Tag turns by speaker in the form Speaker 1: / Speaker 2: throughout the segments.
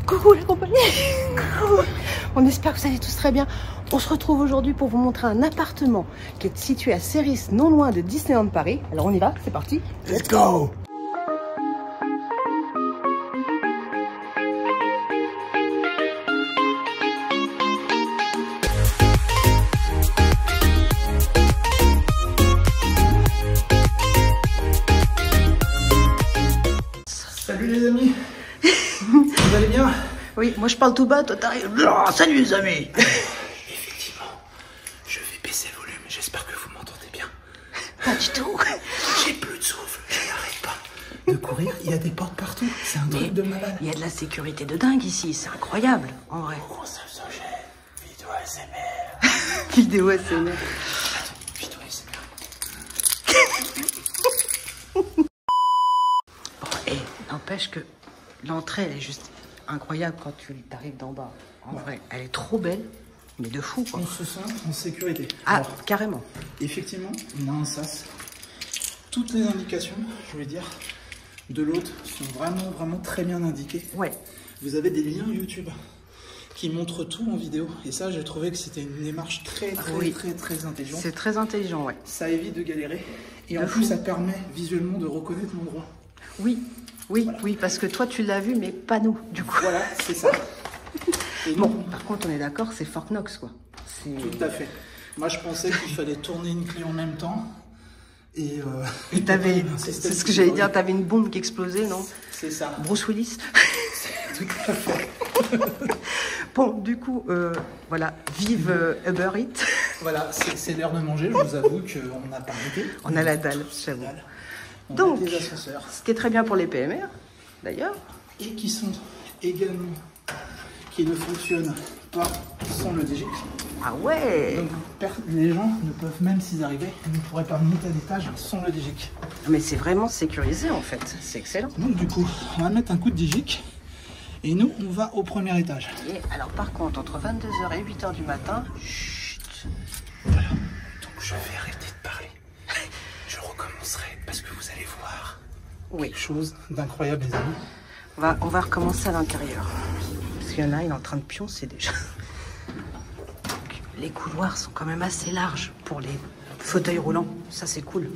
Speaker 1: Coucou la compagnie. Coucou. On espère que vous allez tous très bien. On se retrouve aujourd'hui pour vous montrer un appartement qui est situé à Céris, non loin de Disneyland Paris. Alors on y va, c'est parti.
Speaker 2: Let's go. Salut les amis. Vous allez bien?
Speaker 1: Oui, moi je parle tout bas, toi t'arrives.
Speaker 2: Salut les amis. Effectivement, je vais baisser le volume, j'espère que vous m'entendez bien.
Speaker 1: Pas du tout.
Speaker 2: J'ai plus de souffle, je n'arrête pas de courir, il y a des portes partout, c'est un truc de malade.
Speaker 1: Il y a de la sécurité de dingue ici, c'est incroyable, en vrai.
Speaker 2: Concept sujet, vidéo ASMR.
Speaker 1: Vidéo ASMR.
Speaker 2: Attends, vidéo ASMR.
Speaker 1: Bon, et n'empêche que l'entrée, elle est juste incroyable quand tu arrives d'en bas. En vrai, elle est trop belle, mais de fou, quoi.
Speaker 2: On se sent en sécurité.
Speaker 1: Ah,
Speaker 2: Alors,
Speaker 1: carrément.
Speaker 2: effectivement, on a un sas. Toutes les indications, je vais dire, de l'hôte sont vraiment très bien indiquées.
Speaker 1: Ouais.
Speaker 2: Vous avez des liens YouTube qui montrent tout en vidéo. Et ça, j'ai trouvé que c'était une démarche très intelligente.
Speaker 1: C'est très intelligent, ouais.
Speaker 2: Ça évite de galérer. Et
Speaker 1: De
Speaker 2: en plus,
Speaker 1: fou.
Speaker 2: ça permet visuellement de reconnaître l'endroit.
Speaker 1: Oui, oui,
Speaker 2: Voilà.
Speaker 1: oui, parce que toi tu l'as vu, mais pas nous, du coup.
Speaker 2: Voilà, c'est ça. Et
Speaker 1: Bon,
Speaker 2: nous,
Speaker 1: par contre, on est d'accord, c'est Fort Knox, quoi.
Speaker 2: tout à fait. Moi, je pensais qu'il fallait tourner une clé en même temps. Et
Speaker 1: t'avais,
Speaker 2: c'est
Speaker 1: c'est ce que j'allais dire, t'avais une bombe qui explosait, non?
Speaker 2: C'est ça.
Speaker 1: Bruce Willis.
Speaker 2: Tout à fait.
Speaker 1: Bon, du coup, voilà, vive Uber Eats.
Speaker 2: Voilà, c'est l'heure de manger. Je vous avoue qu'on n'a pas arrêté.
Speaker 1: On a la dalle, j'avoue.
Speaker 2: On
Speaker 1: Donc,
Speaker 2: a des ascenseurs.
Speaker 1: ce qui est très bien pour les PMR, d'ailleurs.
Speaker 2: Et qui sont également, qui ne fonctionnent pas sans le DG.
Speaker 1: Ah ouais.
Speaker 2: Donc les gens ne peuvent, même s'ils arrivaient, ne pourraient pas monter à l'étage sans le DGIC.
Speaker 1: Mais c'est vraiment sécurisé, en fait. C'est excellent.
Speaker 2: Donc du coup, on va mettre un coup de DGIC. Et nous, on va au premier étage.
Speaker 1: Et alors, par contre, entre 22h et 8h du matin, chut.
Speaker 2: Voilà. Donc je vais arrêter de parler. Je recommencerai parce que vous allez voir
Speaker 1: Oui.
Speaker 2: quelque chose d'incroyable, les amis.
Speaker 1: On va recommencer à l'intérieur. Parce qu'il y en a, il est en train de pioncer déjà. Donc, les couloirs sont quand même assez larges pour les fauteuils roulants. Ça, c'est cool.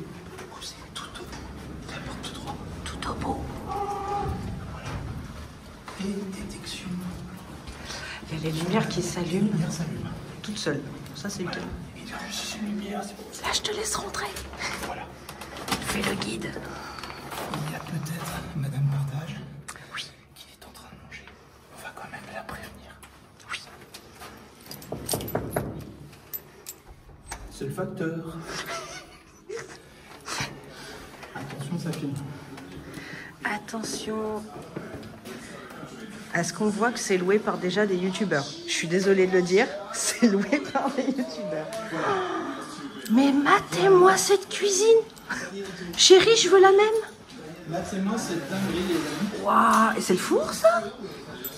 Speaker 2: C'est tout au bout. La porte tout droit.
Speaker 1: Tout au bout.
Speaker 2: Et détection.
Speaker 1: Il y a les lumières qui s'allument
Speaker 2: Lumière s'allume.
Speaker 1: toutes seules. Ça, c'est bien.
Speaker 2: Et bien, c'est une lumière, c'est bon.
Speaker 1: Là, je te laisse rentrer.
Speaker 2: Voilà.
Speaker 1: Fais le guide.
Speaker 2: Il y a peut-être Madame Partage.
Speaker 1: Oui.
Speaker 2: Qui est en train de manger. On va quand même la prévenir.
Speaker 1: Oui.
Speaker 2: C'est le facteur. Attention, ça filme.
Speaker 1: Attention. Est-ce qu'on voit que c'est loué par déjà des youtubeurs? Je suis désolée de le dire, c'est loué par des youtubeurs. Mais matez-moi cette cuisine. Chérie, je veux la même.
Speaker 2: Là, c'est moi, c'est dinguerie, les amis.
Speaker 1: Waouh, et c'est le four, ça?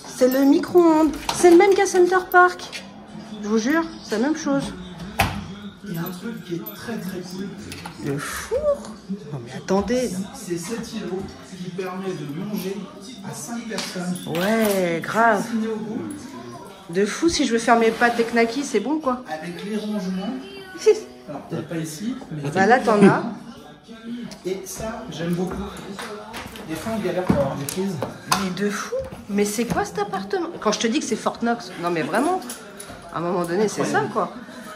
Speaker 1: C'est le micro-ondes. C'est le même qu'à Center Park. Je vous jure, c'est la même chose.
Speaker 2: Il y a un truc qui est très cool.
Speaker 1: Le four? Non mais attendez.
Speaker 2: C'est cet îlot qui permet de manger à 5 personnes.
Speaker 1: Ouais, grave.
Speaker 2: Ciné au goût,
Speaker 1: De fou, si je veux faire mes pâtes et knackis, c'est bon, quoi.
Speaker 2: avec les rangements. Alors, peut-être pas ici, mais.
Speaker 1: Bah là, t'en as.
Speaker 2: Et ça, j'aime beaucoup. Des fois, on galère pour avoir des prises.
Speaker 1: Mais de fou. Mais c'est quoi cet appartement? Quand je te dis que c'est Fort Knox, non mais vraiment, à un moment donné, c'est ça, quoi.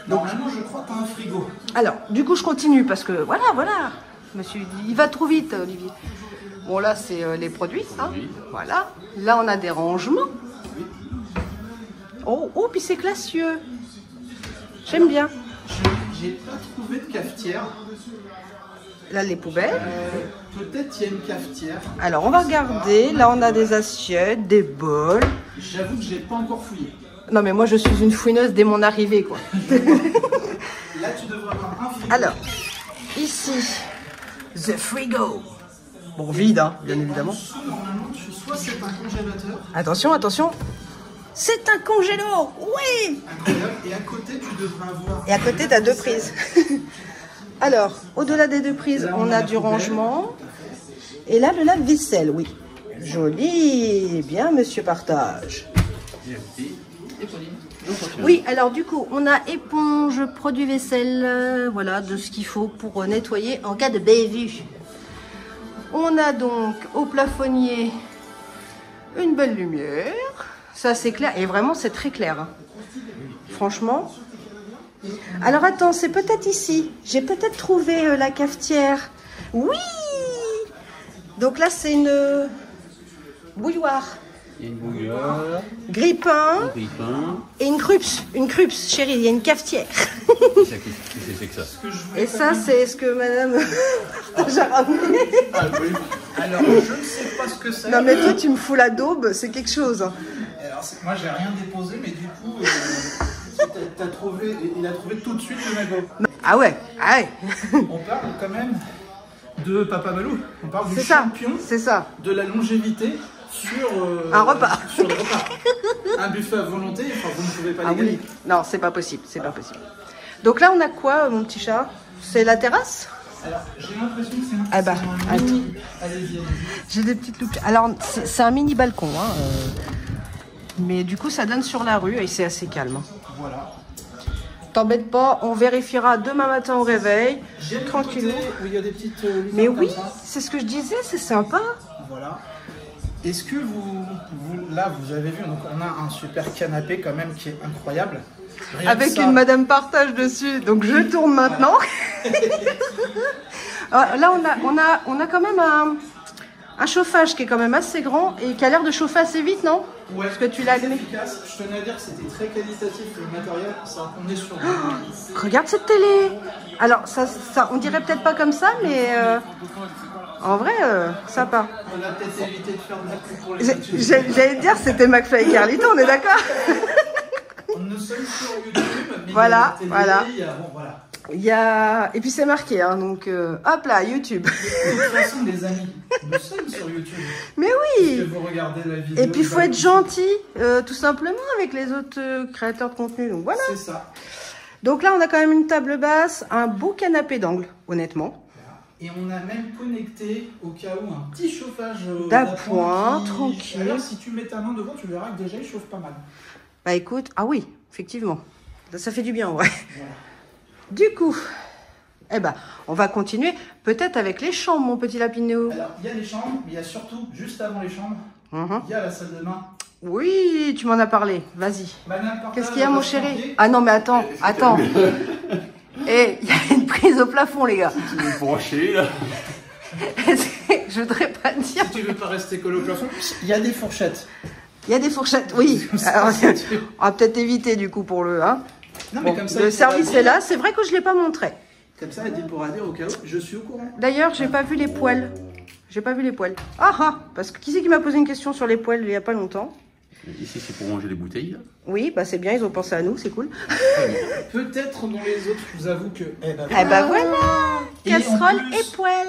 Speaker 2: Normalement, je crois que t'as un frigo.
Speaker 1: Alors, du coup, je continue parce que voilà. Je me suis dit, il va trop vite, Olivier. Bon, là, c'est les produits, hein. Voilà. Là, on a des rangements. Oh, puis c'est classieux. J'aime bien.
Speaker 2: J'ai pas trouvé de cafetière.
Speaker 1: Là, les poubelles.
Speaker 2: Peut-être il y a une cafetière.
Speaker 1: Alors, on va regarder. Là, on a des assiettes, des bols.
Speaker 2: J'avoue que j'ai pas encore fouillé.
Speaker 1: Non, mais moi, je suis une fouineuse dès mon arrivée, quoi.
Speaker 2: Là, tu devrais avoir un frigo.
Speaker 1: Alors, ici, the frigo. Bon, vide, hein, bien évidemment.
Speaker 2: En dessous, normalement, soit c'est un congélateur.
Speaker 1: Attention. C'est un congélo. Oui.
Speaker 2: Incroyable. Et à côté, tu devrais avoir.
Speaker 1: Et à côté, tu as deux prises. Alors, au-delà des deux prises,
Speaker 2: Là,
Speaker 1: on a
Speaker 2: la
Speaker 1: du
Speaker 2: poubelle.
Speaker 1: rangement. Et là, le lave-vaisselle, oui. Joli. Bien, monsieur Partage. Oui, alors du coup, on a éponge, produit vaisselle, voilà, de ce qu'il faut pour nettoyer en cas de bévue. On a donc au plafonnier une belle lumière. Ça, c'est clair. Et vraiment, c'est très clair. Hein. Franchement. Alors, attends, c'est peut-être ici. J'ai peut-être trouvé la cafetière. Oui! Donc là, c'est une bouilloire.
Speaker 3: Il y a une bouilloire,
Speaker 1: Grille-pain. Et une crups. Une crups, chérie. Il y a une cafetière.
Speaker 3: c'est que ça.
Speaker 1: Et ça, c'est ce que madame Partage a ramené.
Speaker 2: Ah, oui. Alors, je ne sais pas ce que c'est.
Speaker 1: Non, mais toi, tu me fous la daube. C'est quelque chose.
Speaker 2: Alors, moi, j'ai rien déposé, mais du coup, t'as trouvé, il a trouvé tout de suite le magot.
Speaker 1: Ah ouais, ah ouais.
Speaker 2: On parle quand même de Papa Balou. On parle du
Speaker 1: C'est ça,
Speaker 2: champion
Speaker 1: c'est ça.
Speaker 2: de la longévité sur
Speaker 1: Un repas.
Speaker 2: Sur le repas. Un buffet à volonté, enfin, vous ne pouvez pas
Speaker 1: Ah
Speaker 2: l'égaler.
Speaker 1: oui, non, c'est pas possible, c'est pas possible. Donc là, on a quoi, mon petit chat? C'est la terrasse?
Speaker 2: Alors, j'ai l'impression que c'est un,
Speaker 1: Ah bah,
Speaker 2: c'est un mini... Allez-y.
Speaker 1: J'ai des petites loupes. Alors, c'est un mini balcon, hein, mais du coup, ça donne sur la rue et c'est assez calme.
Speaker 2: Voilà.
Speaker 1: T'embête pas, on vérifiera demain matin au réveil.
Speaker 2: J'ai
Speaker 1: Tranquille.
Speaker 2: où il y a des petites lucarnes
Speaker 1: Mais oui,
Speaker 2: comme ça.
Speaker 1: c'est ce que je disais, c'est sympa.
Speaker 2: Voilà. Est-ce que là, vous avez vu, donc on a un super canapé quand même qui est incroyable. Rien
Speaker 1: Avec
Speaker 2: que ça,
Speaker 1: une madame Partage dessus, donc je tourne maintenant. Là, on a quand même un chauffage qui est quand même assez grand et qui a l'air de chauffer assez vite, non?
Speaker 2: ouais,
Speaker 1: Parce que tu l'as allumé.
Speaker 2: efficace. Je tenais à dire que c'était très qualitatif le matériel. Ça, on est sur
Speaker 1: Regarde cette télé. Alors, ça on dirait peut-être pas comme ça, mais en vrai, sympa.
Speaker 2: On a peut-être évité de faire de la pub pour les YouTube.
Speaker 1: J'allais te dire, c'était McFly et Carlito, on est d'accord?
Speaker 2: Nous sommes sur YouTube, mais
Speaker 1: Voilà,
Speaker 2: il y a la télé,
Speaker 1: voilà.
Speaker 2: il y a, bon, voilà.
Speaker 1: Il y a... Et puis c'est marqué, hein, donc hop là, YouTube.
Speaker 2: De toute façon, les amis, nous sommes sur YouTube.
Speaker 1: Mais
Speaker 2: Que
Speaker 1: oui.
Speaker 2: vous regardez la vidéo.
Speaker 1: Et puis il faut être gentil, tout simplement, avec les autres créateurs de contenu. Donc voilà.
Speaker 2: C'est ça.
Speaker 1: Donc là, on a quand même une table basse, un beau canapé d'angle, honnêtement.
Speaker 2: Et on a même connecté, au cas où, un petit chauffage
Speaker 1: d'appoint,
Speaker 2: qui...
Speaker 1: tranquille.
Speaker 2: Alors, si tu mets ta main devant, tu verras que déjà, il chauffe pas mal.
Speaker 1: Bah écoute, ah oui, effectivement. Ça fait du bien, en vrai.
Speaker 2: Voilà.
Speaker 1: Du coup, eh ben, on va continuer peut-être avec les chambres, mon petit Lapinou.
Speaker 2: Alors, il y a les chambres, mais il y a surtout, juste avant les chambres, il y a la salle de bain.
Speaker 1: Oui, tu m'en as parlé, vas-y.
Speaker 2: Madame Partage,
Speaker 1: Qu'est-ce qu'il y a, mon chéri? Ah non, mais attends. Eh, il y a une prise au plafond, les gars.
Speaker 3: Tu veux brancher là?
Speaker 1: Je voudrais pas dire.
Speaker 2: Si tu veux pas rester collé au plafond, il y a des fourchettes.
Speaker 1: Il y a des fourchettes, oui. Alors, on va peut-être éviter du coup pour le... Hein.
Speaker 2: Non, mais
Speaker 1: Bon,
Speaker 2: comme ça,
Speaker 1: le
Speaker 2: il
Speaker 1: service
Speaker 2: pourra
Speaker 1: est là,
Speaker 2: dire-
Speaker 1: c'est vrai que je ne l'ai pas montré.
Speaker 2: Comme ça, elle pourra dire au cas où, je suis au courant.
Speaker 1: D'ailleurs, j'ai pas vu les poils. J'ai pas vu les poils. Ah ah, parce que qui c'est qui m'a posé une question sur les poils il y a pas longtemps?
Speaker 3: Ici, c'est pour ranger les bouteilles. Là.
Speaker 1: Oui, bah c'est bien, ils ont pensé à nous, c'est cool.
Speaker 2: Peut-être dans les autres, je vous avoue que...
Speaker 1: Eh bah voilà,
Speaker 2: Et en
Speaker 1: casserole
Speaker 2: plus-
Speaker 1: et poêle.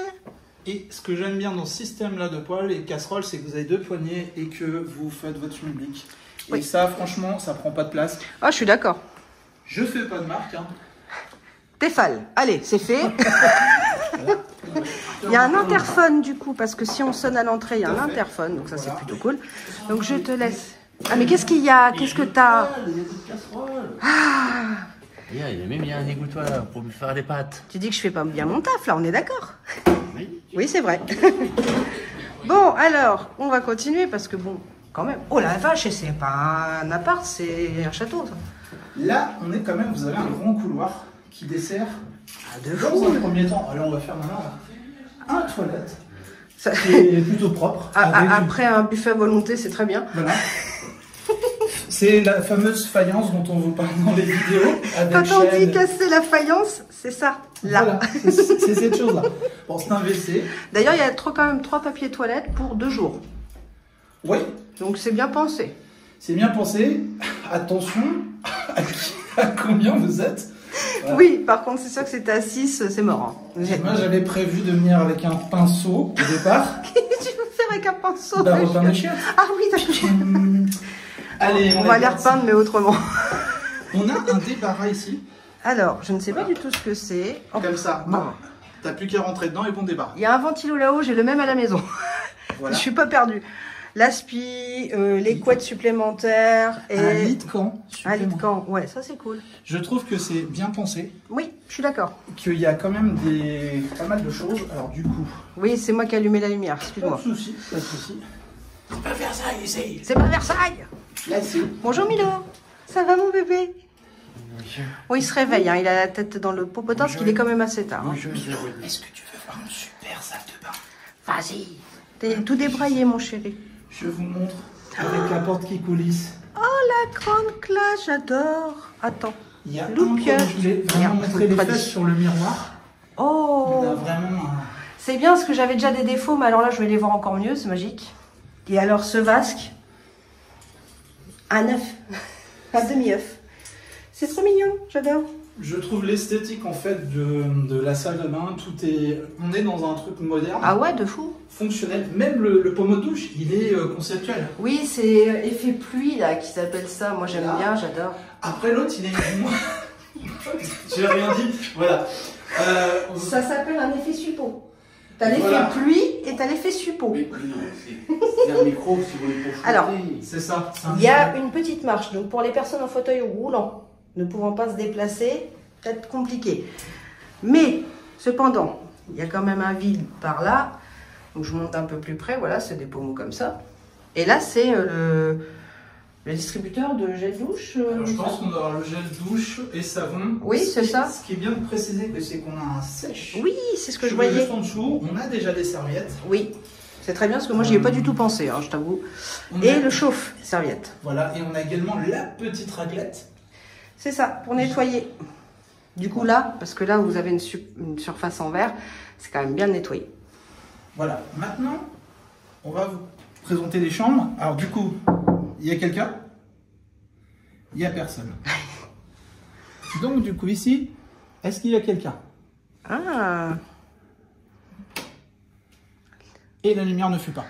Speaker 2: Et ce que j'aime bien dans ce système-là de poêle et de casserole, c'est que vous avez deux poignées et que vous faites votre schmilblick. Et
Speaker 1: Oui.
Speaker 2: ça, franchement, ça prend pas de place.
Speaker 1: Ah, je suis d'accord.
Speaker 2: Je fais pas de marque, hein.
Speaker 1: Tefal, allez, c'est fait. Il y a un interphone du coup, parce que si on sonne à l'entrée, il y a un interphone, donc ça c'est plutôt cool. Donc je te laisse. Ah mais qu'est-ce qu'il y a? Qu'est-ce que t'as?
Speaker 3: Il y a des casseroles.
Speaker 1: Ah,
Speaker 3: Il y a même un égouttoir pour me faire des pâtes.
Speaker 1: tu dis que je fais pas bien mon taf là, on est d'accord?
Speaker 3: Oui.
Speaker 1: Oui, c'est vrai. Bon, alors, on va continuer parce que bon, quand même. Oh la vache, et c'est pas un appart, c'est un château ça.
Speaker 2: Là, on est quand même, vous avez un grand couloir qui dessert,
Speaker 1: De
Speaker 2: dans
Speaker 1: fou.
Speaker 2: un premier temps, alors on va faire maintenant un toilette
Speaker 1: Ça-
Speaker 2: qui est plutôt propre. avec-
Speaker 1: Après un buffet à volonté, c'est très bien.
Speaker 2: Voilà. C'est la fameuse faïence dont on vous parle dans les vidéos. Avec
Speaker 1: Quand on dit
Speaker 2: chaîne.
Speaker 1: casser la faïence, c'est ça, là.
Speaker 2: Voilà, c'est cette chose-là. Bon, c'est un WC.
Speaker 1: D'ailleurs, il y a quand même 3 papiers toilettes pour 2 jours.
Speaker 2: Oui,
Speaker 1: Donc c'est bien pensé.
Speaker 2: c'est bien pensé. Attention à combien vous êtes. Voilà.
Speaker 1: Oui, par contre, c'est sûr que c'était à 6, c'est mort. Hein.
Speaker 2: Moi, j'avais prévu de venir avec un pinceau au départ.
Speaker 1: Tu veux faire avec un pinceau?
Speaker 2: Bah, repeindre les chiottes.
Speaker 1: Ah oui, d'accord.
Speaker 2: Allez,
Speaker 1: On va les repeindre, mais autrement.
Speaker 2: On a un débarras ici,
Speaker 1: Alors, je ne sais pas du tout ce que c'est. Oh,
Speaker 2: comme ça.
Speaker 1: bon.
Speaker 2: T'as plus qu'à rentrer dedans et bon débarras.
Speaker 1: Il y a un ventilo là-haut, j'ai le même à la maison.
Speaker 2: Voilà.
Speaker 1: Je suis pas perdue. L'aspi, les couettes supplémentaires et
Speaker 2: Un lit de camp
Speaker 1: un lit de
Speaker 2: supplémentaire.
Speaker 1: camp. Ouais, ça c'est cool.
Speaker 2: Je trouve que c'est bien pensé,
Speaker 1: Oui, je suis d'accord.
Speaker 2: qu'il y a quand même pas mal de choses. Alors du coup,
Speaker 1: Oui, c'est moi qui ai allumé la lumière,
Speaker 2: pas
Speaker 1: excuse-moi.
Speaker 2: de souci, pas de souci. C'est pas Versailles, essaye.
Speaker 1: C'est pas Versailles.
Speaker 2: Là, c'est
Speaker 1: Bonjour Milo. Ça va mon bébé? Oui, il se réveille, hein. Il a la tête dans le popotin parce qu'il est quand même assez tard. Hein.
Speaker 2: Est-ce que tu veux voir une super salle de bain?
Speaker 1: Vas-y. T'es tout débraillé mon chéri.
Speaker 2: Je vous montre avec la porte qui coulisse.
Speaker 1: Oh la grande classe, j'adore. Attends.
Speaker 2: Il y a
Speaker 1: Loupioche.
Speaker 2: je voulais vraiment
Speaker 1: Merde,
Speaker 2: montrer les
Speaker 1: pas
Speaker 2: fesses
Speaker 1: dit.
Speaker 2: sur le miroir.
Speaker 1: Oh.
Speaker 2: On a vraiment un...
Speaker 1: C'est bien parce que j'avais déjà des défauts, mais alors là je vais les voir encore mieux, c'est magique. Et alors ce vasque, un œuf, un demi-œuf. C'est trop mignon, j'adore.
Speaker 2: Je trouve l'esthétique en fait de la salle de bain, on est dans un truc moderne,
Speaker 1: Ah ouais, de fou.
Speaker 2: fonctionnel. Même le pommeau de douche, il est conceptuel.
Speaker 1: Oui, c'est effet pluie là qui s'appelle ça. Moi j'aime
Speaker 2: Là.
Speaker 1: bien, j'adore.
Speaker 2: Après l'autre, il est j'ai rien dit. Voilà.
Speaker 1: Ça s'appelle un effet suppôt. T'as l'effet
Speaker 2: Voilà.
Speaker 1: pluie et t'as l'effet suppôt.
Speaker 3: Oui, c'est un micro si vous voulez pour chanter.
Speaker 1: Alors,
Speaker 2: C'est ça. c'est un
Speaker 1: Il y a une petite marche, donc pour les personnes en fauteuil roulant, ne pouvant pas se déplacer, peut-être compliqué. Mais, cependant, il y a quand même un vide par là. Donc je monte un peu plus près, voilà, c'est des pommeaux comme ça. Et là, c'est le distributeur de gel douche.
Speaker 2: Alors, je pense qu'on aura le gel douche et savon.
Speaker 1: Oui, c'est ça.
Speaker 2: Ce qui est bien de préciser, c'est qu'on a un sèche.
Speaker 1: Oui, c'est ce que je
Speaker 2: Cheveux
Speaker 1: voyais.
Speaker 2: juste en dessous, on a déjà des serviettes.
Speaker 1: Oui, c'est très bien, parce que moi, j'y ai pas du tout pensé, hein, je t'avoue.
Speaker 2: On
Speaker 1: Et
Speaker 2: a-
Speaker 1: le chauffe-serviette.
Speaker 2: Voilà, et on a également la petite raclette.
Speaker 1: C'est ça, pour nettoyer. Du coup, là, parce que là, vous avez une surface en verre, c'est quand même bien nettoyé.
Speaker 2: Voilà, maintenant, on va vous présenter les chambres. Alors du coup, il y a quelqu'un? Il n'y a personne. Donc du coup, ici, est-ce qu'il y a quelqu'un?
Speaker 1: Ah.
Speaker 2: Et la lumière ne fuit pas.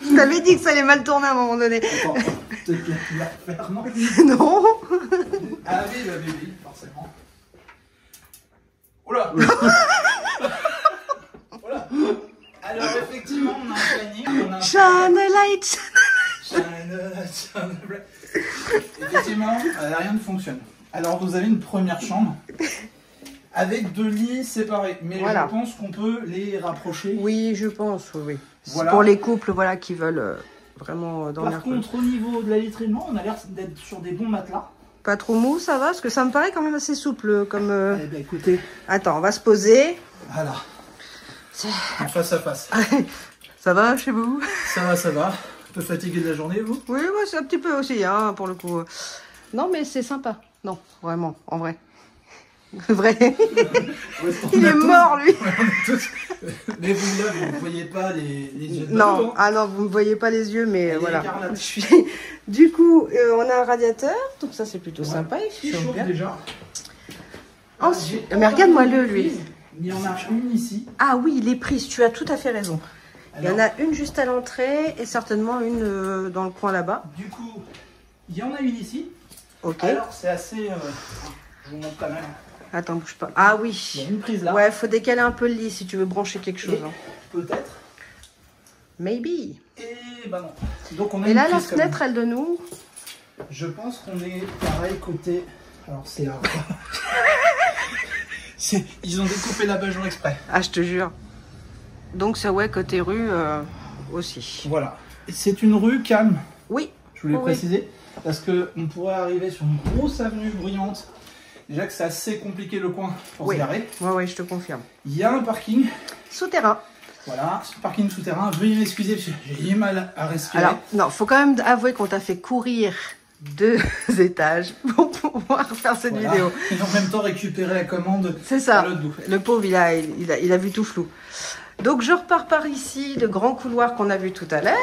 Speaker 1: Je t'avais dit que ça allait mal tourner à un moment donné.
Speaker 2: Attends, peut-être la faire, non?
Speaker 1: Non.
Speaker 2: Ah oui, bah oui, forcément. Oula. Voilà. Alors effectivement, on a un planning, on a un...
Speaker 1: Shine a light.
Speaker 2: Effectivement, rien ne fonctionne. Alors vous avez une première chambre avec 2 lits séparés, mais
Speaker 1: Voilà.
Speaker 2: je pense qu'on peut les rapprocher.
Speaker 1: Oui, je pense, oui. C'est
Speaker 2: Voilà.
Speaker 1: pour les couples, voilà, qui veulent vraiment dormir.
Speaker 2: Par contre, au niveau de la literie, on a l'air d'être sur des bons matelas.
Speaker 1: Pas trop mou, ça va, parce que ça me paraît quand même assez souple, comme.
Speaker 2: Eh ben écoutez,
Speaker 1: Attends, on va se poser.
Speaker 2: voilà. En face à face.
Speaker 1: Ça va chez vous?
Speaker 2: Ça va, ça va. Un peu fatigué de la journée, vous?
Speaker 1: Oui, ouais, c'est un petit peu aussi, hein, pour le coup. Non, mais c'est sympa. Non, vraiment, en vrai. Vrai. Il est mort, lui.
Speaker 2: Mais vous, là, vous ne voyez pas les yeux de
Speaker 1: Non,
Speaker 2: bateau, hein.
Speaker 1: ah non, vous ne voyez pas les yeux, mais
Speaker 2: Elle est
Speaker 1: voilà.
Speaker 2: écarlate.
Speaker 1: Je suis... Du coup, on a un radiateur, donc ça c'est plutôt sympa.
Speaker 2: Il
Speaker 1: chauffe
Speaker 2: chauffe
Speaker 1: bien.
Speaker 2: déjà.
Speaker 1: Ensuite,
Speaker 2: J'ai
Speaker 1: mais regarde-moi-le, lui.
Speaker 2: Il y en a une ici.
Speaker 1: Ah oui, les prises, tu as tout à fait raison. Il y en
Speaker 2: Alors,
Speaker 1: a une juste à l'entrée et certainement une dans le coin là-bas.
Speaker 2: du coup, il y en a une ici.
Speaker 1: Ok.
Speaker 2: Alors, c'est assez... je vous montre quand même.
Speaker 1: Attends, bouge pas. Ah
Speaker 2: Il y
Speaker 1: oui.
Speaker 2: a une prise là.
Speaker 1: Ouais, faut décaler un peu le lit si tu veux brancher quelque chose.
Speaker 2: Et
Speaker 1: hein.
Speaker 2: peut-être.
Speaker 1: Maybe.
Speaker 2: Et bah non. Donc on a
Speaker 1: Et
Speaker 2: une
Speaker 1: là, la
Speaker 2: prise quand même.
Speaker 1: fenêtre, elle de nous.
Speaker 2: Je pense qu'on est pareil côté... Alors c'est là. Ils ont découpé la bajour exprès.
Speaker 1: Ah, je te jure. Donc, ça, ouais, côté rue aussi.
Speaker 2: Voilà. Et c'est une rue calme,
Speaker 1: Oui.
Speaker 2: je voulais
Speaker 1: Oui.
Speaker 2: préciser. Parce qu'on pourrait arriver sur une grosse avenue bruyante. Déjà que c'est assez compliqué le coin pour
Speaker 1: Oui.
Speaker 2: se garer.
Speaker 1: Ouais, je te confirme.
Speaker 2: Il y a un parking.
Speaker 1: Souterrain.
Speaker 2: Voilà, parking souterrain. Veuillez m'excuser parce que j'ai eu mal à respirer.
Speaker 1: Alors, non, faut quand même avouer qu'on t'a fait courir 2 étages pour pouvoir faire cette
Speaker 2: Voilà.
Speaker 1: vidéo.
Speaker 2: Et en même temps récupérer la commande
Speaker 1: C'est ça.
Speaker 2: à l'autre bout.
Speaker 1: Le pauvre, il a vu tout flou. Donc, je repars par ici, le grand couloir qu'on a vu tout à l'heure.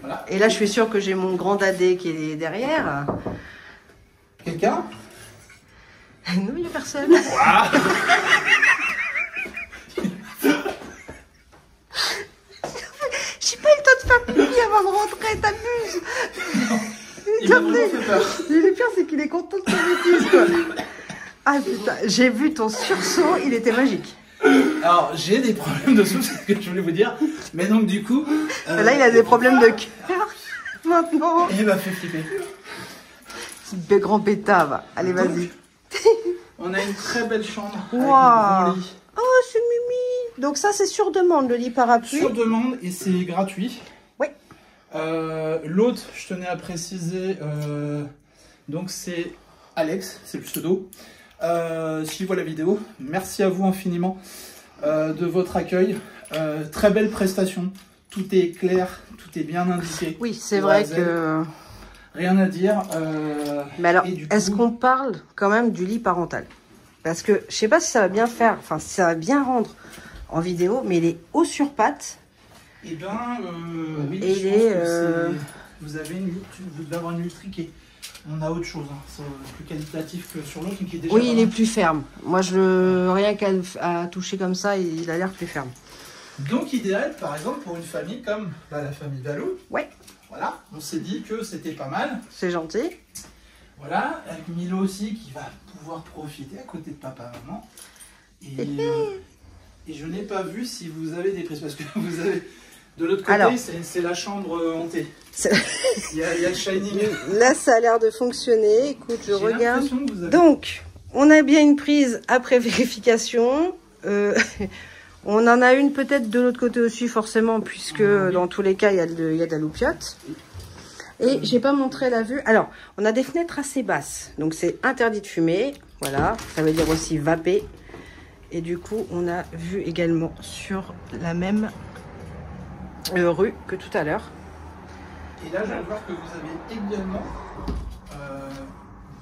Speaker 2: Voilà.
Speaker 1: Et là, je suis sûre que j'ai mon grand dadé qui est derrière.
Speaker 2: Quelqu'un?
Speaker 1: Non, il n'y a personne. J'ai pas eu le temps de faire pipi avant de rentrer, t'abuses.
Speaker 2: Il m'a vraiment fait peur.
Speaker 1: Et le pire, c'est qu'il est content de sa bêtise, quoi. Ah putain, j'ai vu ton sursaut, il était magique.
Speaker 2: Alors, j'ai des problèmes de souffle, c'est ce que je voulais vous dire. Mais donc, du coup...
Speaker 1: Là, il a des problèmes de cœur. Maintenant.
Speaker 2: Il m'a fait flipper.
Speaker 1: Petit grand pétave. Allez, vas-y.
Speaker 2: On a une très belle chambre.
Speaker 1: Wow.
Speaker 2: Avec un grand lit.
Speaker 1: Oh, c'est Mimi. Donc ça, c'est sur demande, le lit parapluie.
Speaker 2: Sur demande et c'est gratuit.
Speaker 1: Oui.
Speaker 2: L'autre, je tenais à préciser, donc c'est Alex, c'est le pseudo. S'il voit la vidéo, merci à vous infiniment de votre accueil. Très belle prestation. Tout est clair, tout est bien indiqué.
Speaker 1: Oui, c'est vrai que...
Speaker 2: Rien à dire.
Speaker 1: Mais alors,
Speaker 2: coup...
Speaker 1: est-ce qu'on parle quand même du lit parental? Parce que je sais pas si ça va bien faire, enfin si ça va bien rendre en vidéo, mais il est haut sur pattes.
Speaker 2: Eh bien, oui,
Speaker 1: et
Speaker 2: je pense que vous devez avoir une lutriquée. On a autre chose, hein. C'est plus qualitatif que sur l'autre, qui est déjà...
Speaker 1: Oui, il est plus ferme. Moi, rien qu'à toucher comme ça, il a l'air plus ferme.
Speaker 2: Donc idéal, par exemple, pour une famille comme la famille Valou.
Speaker 1: Ouais.
Speaker 2: Voilà, on s'est dit que c'était pas mal.
Speaker 1: C'est gentil.
Speaker 2: Voilà, avec Milo aussi qui va pouvoir profiter à côté de papa et maman. Et je n'ai pas vu si vous avez des prises, parce que vous avez... De l'autre côté, c'est la chambre hantée. Il y a le Shining.
Speaker 1: Là, ça a l'air de fonctionner. Écoute, je regarde.
Speaker 2: Que vous avez...
Speaker 1: Donc, on a bien une prise après vérification. On en a une peut-être de l'autre côté aussi, forcément, puisque dans tous les cas, il y a de la loupiote. Et j'ai pas montré la vue. Alors, on a des fenêtres assez basses. Donc, c'est interdit de fumer. Voilà, ça veut dire aussi vaper. Et du coup, on a vu également sur la même rue que tout à l'heure.
Speaker 2: Et là, je viens de voir que vous avez également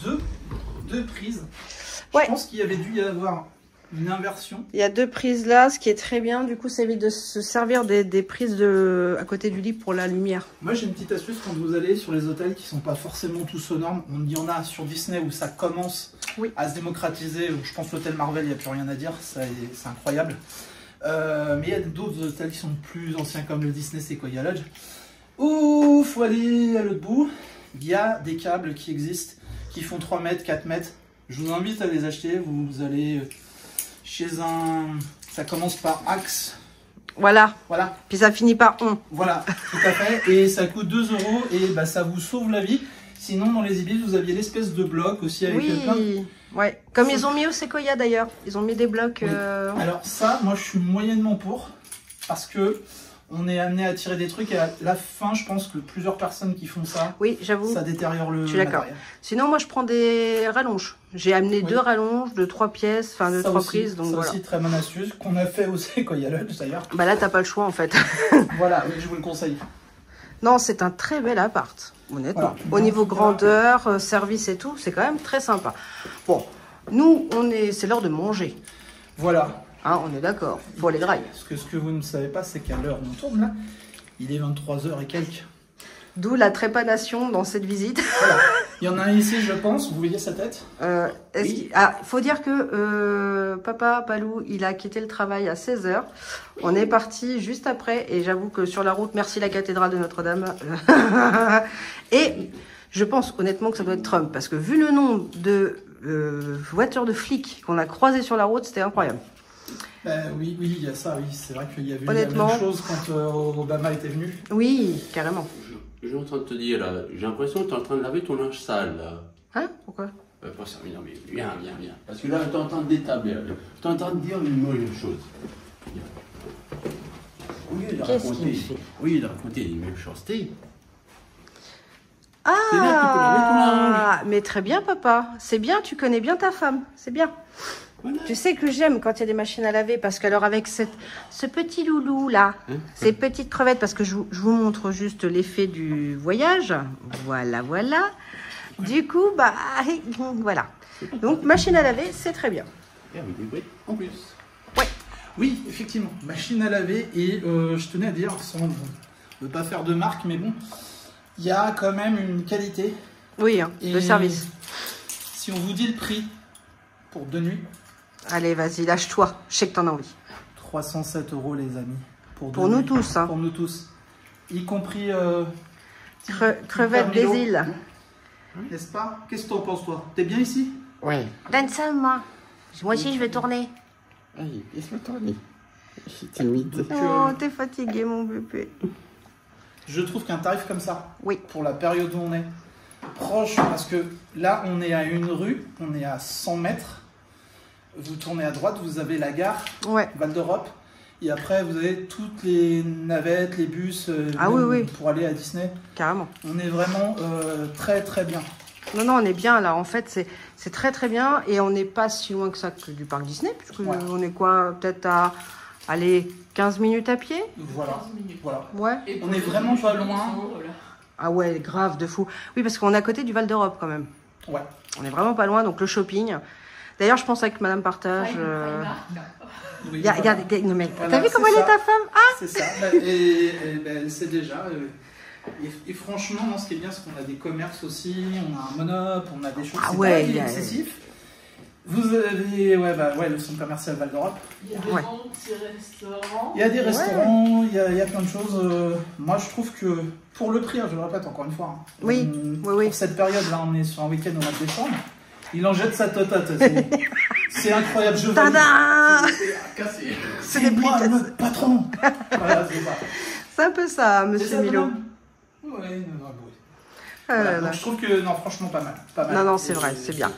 Speaker 2: deux prises.
Speaker 1: Ouais.
Speaker 2: Je pense qu'il y avait dû y avoir une inversion.
Speaker 1: Il y a deux prises là, ce qui est très bien. Du coup, ça évite de se servir des prises à côté du lit pour la lumière.
Speaker 2: Moi, j'ai une petite astuce quand vous allez sur les hôtels qui sont pas forcément tous aux normes. Il y en a sur Disney où ça commence à se démocratiser. Je pense l'hôtel Marvel, il n'y a plus rien à dire. C'est incroyable. Mais il y a d'autres hôtels qui sont plus anciens comme le Disney Sequoia Lodge. Ouh, faut aller à l'autre bout. Il y a des câbles qui existent, qui font 3 mètres, 4 mètres. Je vous invite à les acheter. Vous allez chez ça commence par Axe.
Speaker 1: Voilà.
Speaker 2: Voilà.
Speaker 1: Puis ça finit par on.
Speaker 2: Voilà, tout à fait. Et ça coûte 2 € et ça vous sauve la vie. Sinon, dans les Ibis, vous aviez l'espèce de bloc aussi avec quelqu'un.
Speaker 1: Ouais. Comme ils ont mis au Sequoia d'ailleurs. Ils ont mis des blocs.
Speaker 2: Oui. Alors ça, moi je suis moyennement pour. Parce que on est amené à tirer des trucs et à la fin, je pense que plusieurs personnes qui font ça,
Speaker 1: oui, j'avoue,
Speaker 2: ça détériore le
Speaker 1: matériel. Sinon, moi je prends des rallonges. J'ai amené 2 rallonges de 3 pièces, enfin de 3 prises. Donc voilà.
Speaker 2: C'est aussi très bonne astuce qu'on a fait aussi quand il y a l'Odge d'ailleurs.
Speaker 1: Bah là, t'as pas le choix en fait.
Speaker 2: Voilà, oui, je vous le conseille.
Speaker 1: Non, c'est un très bel appart, honnêtement. Voilà, au niveau grandeur, service et tout, c'est quand même très sympa. Bon, nous, c'est l'heure de manger.
Speaker 2: Voilà.
Speaker 1: Hein, on est d'accord, faut aller grailler.
Speaker 2: Ce que vous ne savez pas, c'est qu'à l'heure où on tourne là, il est 23 h et quelques.
Speaker 1: D'où la trépanation dans cette visite.
Speaker 2: Voilà. Il y en a un ici, je pense. Vous voyez sa tête?
Speaker 1: Il faut dire que papa Palou, il a quitté le travail à 16 h. On est parti juste après. Et j'avoue que sur la route, merci la cathédrale de Notre-Dame. Et je pense honnêtement que ça doit être Trump. Parce que vu le nombre de voitures de flics qu'on a croisées sur la route, c'était incroyable.
Speaker 2: Oui, il y a ça, oui. C'est vrai qu'il y avait
Speaker 1: honnêtement,
Speaker 2: la même chose quand Obama était venu.
Speaker 1: Oui, carrément.
Speaker 3: Je suis en train de te dire, là, j'ai l'impression que tu es en train de laver ton linge sale, là.
Speaker 1: Hein? Pourquoi?
Speaker 3: Pas ça, mais non, mais viens. Parce que là, tu es en train de détablir. Tu es en train de dire une mauvaise chose. Au lieu de raconter les mêmes choses,
Speaker 1: Ah, mais très bien, papa. C'est bien, tu connais bien ta femme. C'est bien. Voilà. Tu sais que j'aime quand il y a des machines à laver parce qu'alors avec ce petit loulou là, ces petites crevettes, parce que je vous montre juste l'effet du voyage. Voilà. Du coup, voilà. Donc machine à laver, c'est très bien.
Speaker 3: En plus.
Speaker 2: Ouais. Oui, effectivement, machine à laver et je tenais à dire, sans ne pas faire de marque, mais bon, il y a quand même une qualité.
Speaker 1: Oui, hein, de service.
Speaker 2: Si on vous dit le prix pour 2 nuits.
Speaker 1: Allez, vas-y, lâche-toi. Je sais que t'en as envie.
Speaker 2: 307 € les amis.
Speaker 1: Pour nous tous. Hein.
Speaker 2: Pour nous tous. Y compris...
Speaker 1: crevettes des îles.
Speaker 2: N'est-ce pas? Qu'est-ce que t'en penses toi? T'es bien ici?
Speaker 1: Oui. Donne ça, moi. Moi aussi, je vais tourner.
Speaker 3: Allez, laisse-moi tourner. Je suis timide.
Speaker 2: Donc,
Speaker 1: Oh, t'es fatigué, mon bébé.
Speaker 2: je trouve qu'un tarif comme ça,
Speaker 1: Oui.
Speaker 2: pour la période où on est, proche, parce que là, on est à une rue, on est à 100 mètres. Vous tournez à droite, vous avez la gare,
Speaker 1: Ouais.
Speaker 2: Val d'Europe. Et après, vous avez toutes les navettes, les bus
Speaker 1: Ah
Speaker 2: même
Speaker 1: oui, oui.
Speaker 2: pour aller à Disney.
Speaker 1: Carrément.
Speaker 2: On est vraiment très très bien.
Speaker 1: Non, non, on est bien là. En fait, c'est très très bien. Et on n'est pas si loin que ça que du parc Disney, puisque
Speaker 2: Ouais.
Speaker 1: on est quoi, peut-être à, allez, 15 minutes à pied.
Speaker 2: Voilà. Voilà.
Speaker 1: Ouais.
Speaker 2: On est vraiment pas loin.
Speaker 1: Ah ouais, grave, de fou. Oui, parce qu'on est à côté du Val d'Europe quand même.
Speaker 2: Ouais.
Speaker 1: On est vraiment pas loin, donc le shopping. D'ailleurs, je pense avec Madame Partage.
Speaker 2: Oui,
Speaker 1: Y a,
Speaker 2: voilà.
Speaker 1: non mais,
Speaker 2: Voilà,
Speaker 1: t'as vu comment
Speaker 2: c'est
Speaker 1: elle est
Speaker 2: ça.
Speaker 1: ta femme? Ah,
Speaker 2: C'est ça. Et ben, c'est déjà. Et franchement, non, ce qui est bien, c'est qu'on a des commerces aussi, on a un monop, on a des choses.
Speaker 1: Ah
Speaker 2: c'est
Speaker 1: ouais,
Speaker 2: pas
Speaker 1: il y a-
Speaker 2: excessif. Vous avez le centre commercial Val d'Europe.
Speaker 4: Il y a des
Speaker 1: Ouais.
Speaker 4: bons petits restaurants.
Speaker 2: Il y a des restaurants, il y a plein de choses. Moi, je trouve que pour le prix, je le répète encore une fois.
Speaker 1: Oui, oui.
Speaker 2: Pour cette période-là, on est sur un week-end au mois de décembre. Il en jette sa totate. C'est incroyable. Je valide.
Speaker 1: tada!
Speaker 3: Cassé.
Speaker 1: C'est des
Speaker 2: moi,
Speaker 1: prix.
Speaker 2: le patron. Voilà, c'est ça.
Speaker 1: C'est un peu ça,
Speaker 2: C'est
Speaker 1: monsieur
Speaker 2: ça,
Speaker 1: Milo.
Speaker 2: non Oui, non, oui.
Speaker 1: Ah
Speaker 2: Voilà,
Speaker 1: là là.
Speaker 2: donc je trouve que, non, franchement, pas mal. Pas mal.
Speaker 1: Non, non, c'est vrai, c'est bien.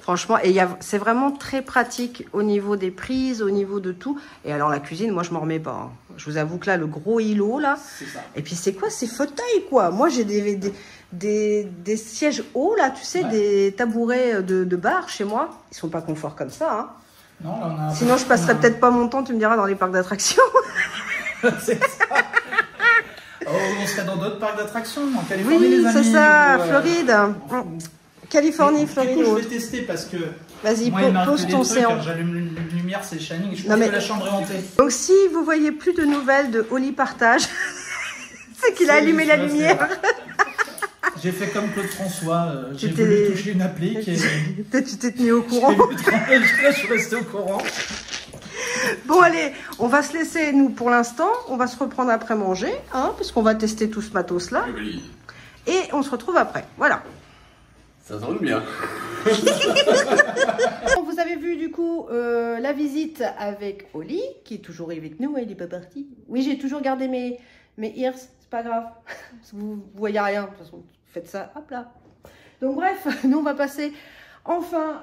Speaker 1: Franchement, et c'est vraiment très pratique au niveau des prises, au niveau de tout. Et alors la cuisine, moi je m'en remets pas. Hein. Je vous avoue que là, le gros îlot là.
Speaker 2: C'est ça.
Speaker 1: Et puis c'est quoi ces fauteuils quoi? Moi j'ai des sièges hauts là, tu sais,
Speaker 2: Ouais.
Speaker 1: des tabourets de bar chez moi. Ils sont pas confort comme ça. Hein.
Speaker 2: Non, là, on a
Speaker 1: Sinon je passerais peut-être pas mon temps, tu me diras, dans les parcs d'attractions.
Speaker 2: C'est ça. Oh, on serait dans d'autres parcs d'attractions, en Californie,
Speaker 1: Oui,
Speaker 2: les amis.
Speaker 1: c'est ça,
Speaker 2: ou,
Speaker 1: Floride. Californie, Floride.
Speaker 2: Du coup,
Speaker 1: ou
Speaker 2: je vais
Speaker 1: autre.
Speaker 2: tester parce que
Speaker 1: Vas-y,
Speaker 2: moi, il m'arrive
Speaker 1: pose
Speaker 2: que
Speaker 1: ton
Speaker 2: des trucs,
Speaker 1: séant.
Speaker 2: quand j'allume une lumière, c'est shining. Je
Speaker 1: Non,
Speaker 2: pense
Speaker 1: mais-
Speaker 2: que la chambre est hantée.
Speaker 1: Donc si vous voyez plus de nouvelles de Oli Partage, c'est qu'il a allumé la lumière.
Speaker 2: J'ai fait comme Claude François, j'ai
Speaker 1: J'étais-
Speaker 2: voulu toucher une applique et
Speaker 1: Peut-être tu t'es tenu au courant.
Speaker 2: je suis resté au courant.
Speaker 1: Bon allez, on va se laisser nous pour l'instant. On va se reprendre après manger, hein, puisqu'on va tester tout ce matos là.
Speaker 3: Joli.
Speaker 1: Et on se retrouve après. Voilà.
Speaker 3: Ça sonne bien.
Speaker 1: Vous avez vu du coup la visite avec Oli, qui est toujours avec nous, il n'est pas parti. Oui, j'ai toujours gardé mes ears, c'est pas grave. Vous voyez rien, de toute façon, faites ça, hop là. Donc bref, nous on va passer enfin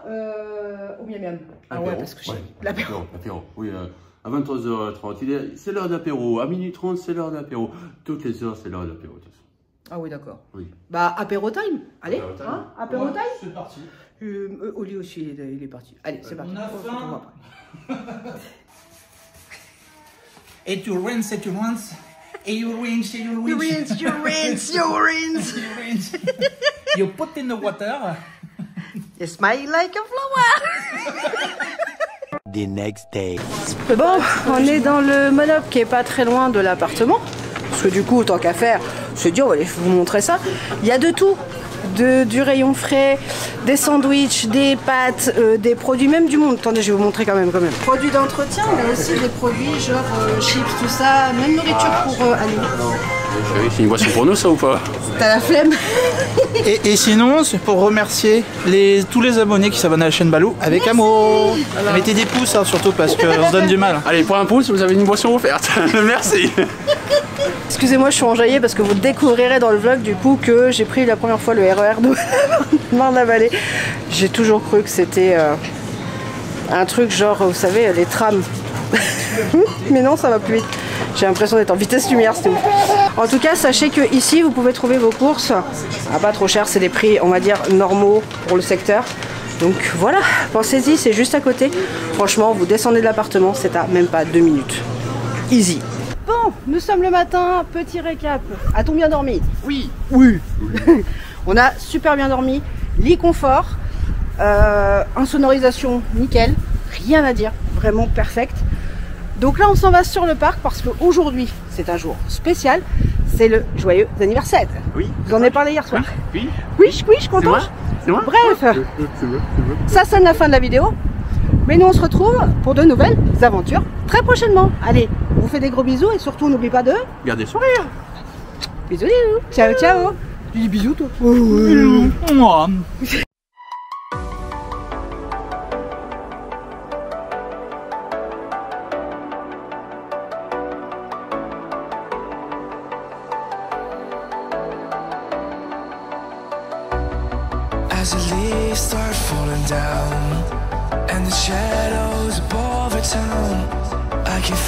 Speaker 1: au miam miam. Ah ouais, parce que j'ai l'apéro.
Speaker 3: L'apéro, oui. À 23h30, c'est l'heure d'apéro. À minuit 30, c'est l'heure d'apéro. Toutes les heures, c'est l'heure d'apéro. de toute façon.
Speaker 1: Ah oui, d'accord.
Speaker 3: Oui.
Speaker 1: Bah, apéro time. Allez,
Speaker 3: Apéro time.
Speaker 1: hein, apéro
Speaker 2: Ouais,
Speaker 1: time.
Speaker 2: c'est parti.
Speaker 1: Oli aussi, il est parti. Allez, c'est parti.
Speaker 2: On a
Speaker 1: On se
Speaker 2: faim.
Speaker 1: retrouve après.
Speaker 2: Et tu rinces, et tu rinces. Et you rinse, et you
Speaker 1: You
Speaker 2: rinse.
Speaker 1: rinse, you rinse, you rinse.
Speaker 2: You rinse. You put in the water.
Speaker 1: You smile like a flower.
Speaker 5: The next day.
Speaker 1: Bon, on est dans le monop qui est pas très loin de l'appartement. Parce que du coup, tant qu'à faire, je dis, on va aller vous montrer ça. Il y a de tout. Du rayon frais, des sandwichs, des pâtes, des produits même du monde. Attendez, je vais vous montrer quand même. Produits d'entretien, mais aussi des produits genre chips, tout ça, même nourriture pour animaux.
Speaker 3: C'est une boisson pour nous, ça ou pas?
Speaker 1: T'as la flemme?
Speaker 2: Et sinon, c'est pour remercier tous les abonnés qui s'abonnent à la chaîne Balou avec amour. Mettez des pouces, hein, surtout parce qu'on se donne du mal.
Speaker 3: Allez, pour un pouce, vous avez une boisson offerte. Merci.
Speaker 1: Excusez-moi, je suis enjaillée parce que vous découvrirez dans le vlog du coup que j'ai pris la première fois le RER de Marne-la-Vallée. J'ai toujours cru que c'était un truc genre, vous savez, les trams. Mais non, ça va plus vite. J'ai l'impression d'être en vitesse lumière, c'était ouf. En tout cas, sachez que ici, vous pouvez trouver vos courses à pas trop cher. C'est des prix, on va dire, normaux pour le secteur. Donc voilà, pensez-y, c'est juste à côté. Franchement, vous descendez de l'appartement, c'est à même pas 2 minutes. Easy. Bon, nous sommes le matin, petit récap. A-t-on bien dormi?
Speaker 3: Oui.
Speaker 1: Oui. On a super bien dormi, lit confort, insonorisation nickel, rien à dire, vraiment perfect. Donc là on s'en va sur le parc parce qu'aujourd'hui c'est un jour spécial, c'est le joyeux anniversaire.
Speaker 3: Oui.
Speaker 1: Vous en avez parlé hier soir.
Speaker 3: Oui.
Speaker 1: Oui, je suis contente.
Speaker 3: C'est moi.
Speaker 1: Bref, ça sonne la fin de la vidéo. Mais nous on se retrouve pour de nouvelles aventures très prochainement. Allez, on vous fait des gros bisous et surtout n'oublie pas de...
Speaker 3: Gardez le sourire.
Speaker 1: Bisous, bisous. Ciao, ciao. Tu dis bisous toi?
Speaker 2: Moi.
Speaker 4: As the leaves start falling down and the shadows above the town, I can find